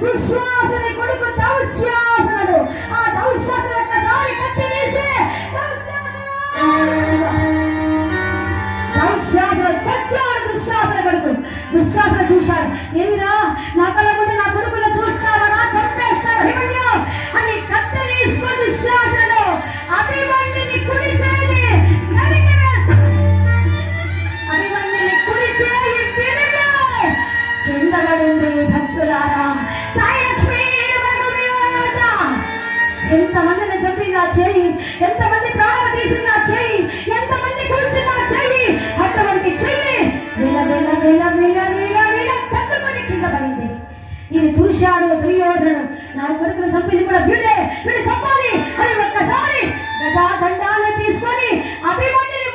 దుశ్శాసన కొడుకు దౌశ్శాసనుడు. ఆ దౌశ్శాసన ఒక్కసారి కత్తి తీసి దౌశ్శాసన చచ్చాడు. దుశ్శాసన కొడుకు దుశ్శాసన చూశాడు. ఏమిరా నా కళ్ళ ముందు నా కొడుకును చూస్తావా, నా చంపేస్తావా అభిమన్యు అని కత్తి తీసుకొని దుశ్శాసనను అభిమన్యుని కుడి చేయి నరికి వేశాడు. అభిమన్యుని కుడి చేయి విరిగి కింద పడింది. భక్తులారా, ఎంతమందిని చంపినా చేయి, ఎంతమంది ప్రాణం తీసినా చేయి, ఎంతమంది కూర్చున్నా చేయి, అటువంటి చెయ్యి విల విల విల విల విల విల తట్టుకొని కింద పడింది. ఇది చూశాడు దుర్యోధనుడు. నా కొడుకును చంపింది కూడా వీడే, వీడు చంపాలి అని ఒక్కసారి గదా దండాన్ని తీసుకొని అభిమన్యుని